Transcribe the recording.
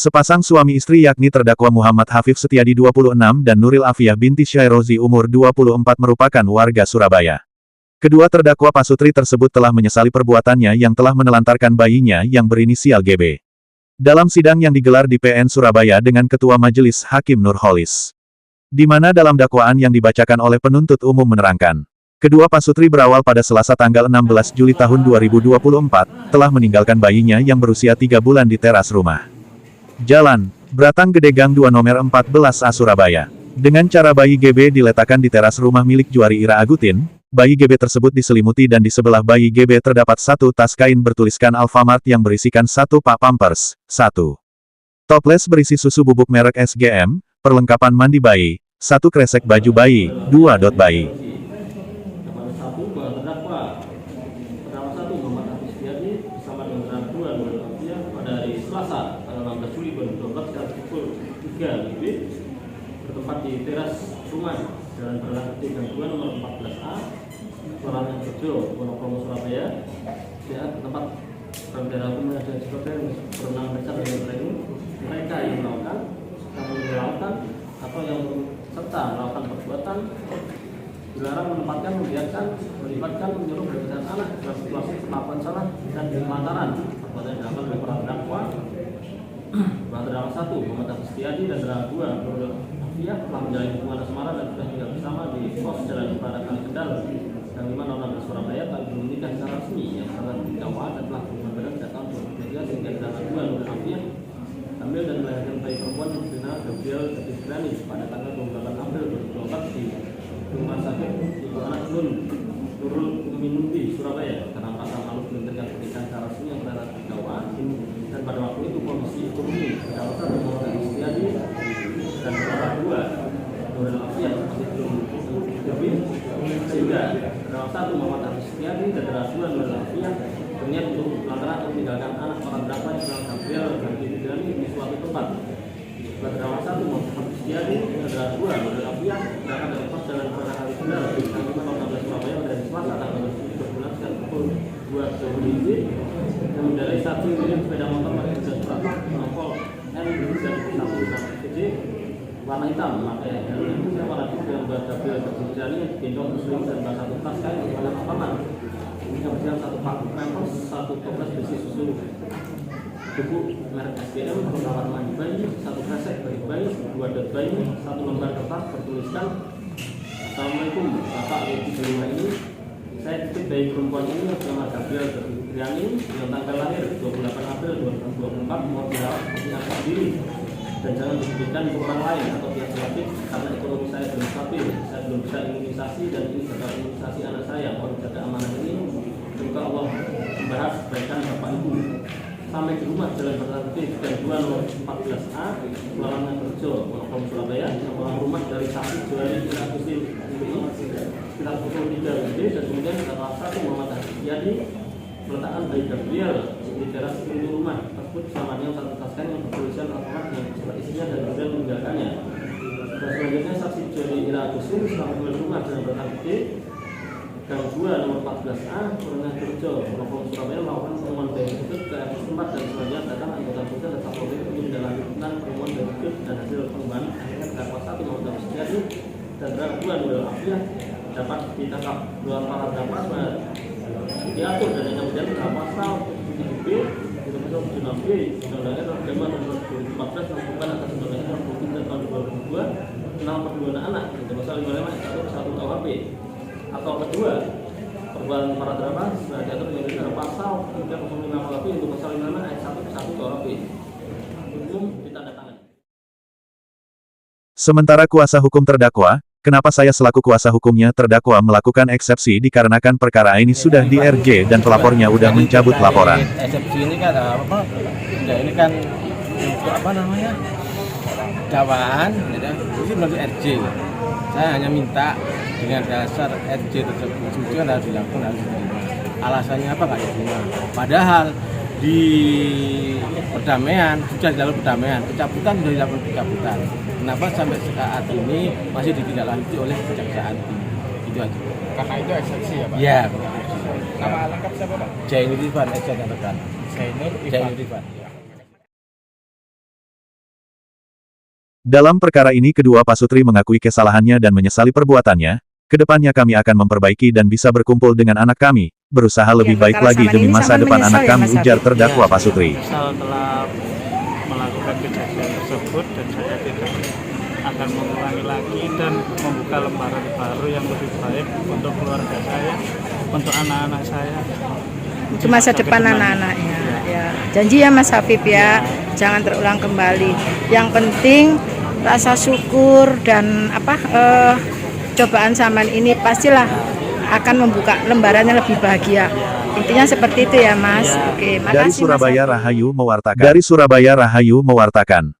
Sepasang suami istri yakni terdakwa Muhammad Hafif Setiadi 26 dan Nuril Afiah binti Syairozi umur 24 merupakan warga Surabaya. Kedua terdakwa pasutri tersebut telah menyesali perbuatannya yang telah menelantarkan bayinya yang berinisial GB. Dalam sidang yang digelar di PN Surabaya dengan Ketua Majelis Hakim Nurholis, di mana dalam dakwaan yang dibacakan oleh penuntut umum menerangkan, kedua pasutri berawal pada Selasa tanggal 16 Juli tahun 2024, telah meninggalkan bayinya yang berusia 3 bulan di teras rumah. Jalan Bratang Gede Gang 2 nomor 14A Surabaya. Dengan cara bayi GB diletakkan di teras rumah milik Juari Ira Agutin, bayi GB tersebut diselimuti dan di sebelah bayi GB terdapat satu tas kain bertuliskan Alfamart yang berisikan satu pak pampers, satu toples berisi susu bubuk merek SGM, perlengkapan mandi bayi, satu kresek baju bayi, dua dot bayi. Selasa, tanggal 16 Juli 2024 sekitar pukul 3 WIB bertempat di teras rumah Jalan Berlang Gede Gang 2 nomor 14A Kelurahan Rejo, Wonokromo, Surabaya. Ya, bertempat daerah umum dan sebagainya berenang besar dan lain mereka yang melakukan atau yang serta melakukan perbuatan dilarang menempatkan, membiarkan, melibatkan, menyuruh berkesan anak dalam situasi melakukan salah dan penelantaran perbuatan yang dilakukan oleh para terdakwa. Terdakwa 1 Muhammad Hafif Setiadi dan terdakwa 2 Nuril Afiah telah menjalin hubungan asmara dan sudah tinggal bersama di kos Jalan Pada Kali Kendal Gang 5 nomor Surabaya, tapi belum menikah secara resmi yang sangat dakwaan dan telah berhubungan badan sejak tahun 2003 sehingga terdakwa 2 Nuril Afiah hamil dan melahirkan bayi perempuan bernama Gabriel Tepisgrani pada tanggal 28 April 2024 di Rumah Sakit Ibu Anak Nurul Uminuti, Surabaya, karena pasal malu menerbitkan pernikahan secara resmi yang terhadap dakwaan. Dan pada waktu itu kondisi ekonomi terdakwa 1 Muhammad Hafif Setiadi dan terdakwa 2 Nuril Afiah masih belum lebih, sehingga terdakwa 1 Muhammad Hafif Setiadi dan terdakwa 2 Nuril Afiah berniat untuk lantaran meninggalkan anak para terdakwa yang sedang Gabriel dan Tepisgrani di suatu tempat. Terdakwa 1 Muhammad Hafif Setiadi dan terdakwa 2 Nuril Afiah berangkat dari pos Jalan Pada Kali Kendal Gang 5 nomor 16 Surabaya pada Selasa tanggal 7 bulan sekitar pukul 2 WIB dan mengendarai satu unit sepeda motor pakai jas plat nomor N116CJ warna hitam, pakai helm warna putih yang Gabriel Tepisgrani gendong muslim dan satu tas kain warna Alfamart. Yang berisikan satu pak pampers, satu toples berisi susu bubuk merek SGM, perlengkapan mandi bayi, satu kresek bayi, 2 dot bayi, satu lembar kertas bertuliskan Assalamualaikum Bapak Ibu ini. Saya titip bayi perempuan ini bernama Gabriel Tepisgrani dengan tanggal lahir 28 April 2024, mau dirawat seperti anak sendiri dan jangan diberikan ke orang lain atau pihak terkait karena ekonomi saya belum stabil, saya belum bisa imunisasi dan ini gagal imunisasi anak saya. Mohon jaga amanah ini, semoga Allah membahas kebaikan Bapak Ibu. Sampai di rumah Jalan Berlang Gede Gang 2 nomor 14A Kelurahan Rejo, Wonokromo, Surabaya. Yang rumah dari saksi Juari Ira Agutin sekitar pukul 3 WIB dan kemudian terdakwa 1 Muhammad Hafif Setiadi meletakkan bayi Gabriel di teras pintu rumah tersebut bersama dengan satu tas kain yang bertuliskan Alfamart yang beserta isinya dan kemudian meninggalkannya. Dan selanjutnya saksi Juari Ira Agutin setelah kembali rumah Jalan Berlang Gede Gang 2 nomor 14A Kelurahan Rejo, Wonokromo, Surabaya melakukan pertemuan bayi tersebut ke RS tempat dan selanjutnya datang anggota polisi dan satpol pp untuk menindaklanjuti pertemuan bayi tersebut dan hasil pengembangan akhirnya terdakwa 1 Muhammad Hafif Setiadi dan terdakwa 2 Nuril Afiah dapat ditangkap. Dua para terdakwa diatur dan kemudian dalam pasal 7B Undang-Undang Undang-Undang Nomor 2014 melakukan atas undang-undang Nomor 23 tahun 2002 tentang perlindungan anak itu pasal 55 ayat 1 KUHP. Atau kedua, perbuatan para terdakwa sudah diatur dengan pasal 305 KUHP untuk pasal 55 ayat 1 KUHP. Hukum ditandatangani. Sementara kuasa hukum terdakwa, kenapa saya selaku kuasa hukumnya terdakwa melakukan eksepsi dikarenakan perkara ini sudah di RJ dan pelapornya udah mencabut laporan. Eksepsi ini kan ya ini kan untuk dakwaan, itu belum di RJ. Saya hanya minta dengan dasar RJ tersebut itu kan harus dilakukan, harus diterima. Alasannya apa nggak diterima? Padahal di perdamaian sudah jalur perdamaian, pencabutan sudah dilakukan pencabutan. Kenapa sampai saat ini masih ditindaklanjuti oleh kejaksaan? Itu aja. Karena itu eksepsi ya Pak? Iya. Nama lengkap siapa Pak? Jainur Irfan, Jainur Irfan. Jainur Irfan. Irfan. Dalam perkara ini kedua pasutri mengakui kesalahannya dan menyesali perbuatannya. Kedepannya kami akan memperbaiki dan bisa berkumpul dengan anak kami, berusaha lebih baik kalau lagi sama demi ini masa sama depan menyesal anak ya, kami, Mas ujar Hafif? terdakwa pasutri. Menyesal telah melakukan kejadian tersebut dan saya tidak akan mengulangi lagi dan membuka lembaran baru yang lebih baik untuk keluarga saya, untuk anak-anak saya. Untuk masa depan anak-anaknya. Ya. Janji ya Mas Hafif ya, jangan terulang kembali. Yang penting rasa syukur dan cobaan zaman ini pastilah akan membuka lembarannya lebih bahagia. Intinya seperti itu ya Mas. Oke, makasih Dari Mas Surabaya Hafif. Rahayu mewartakan.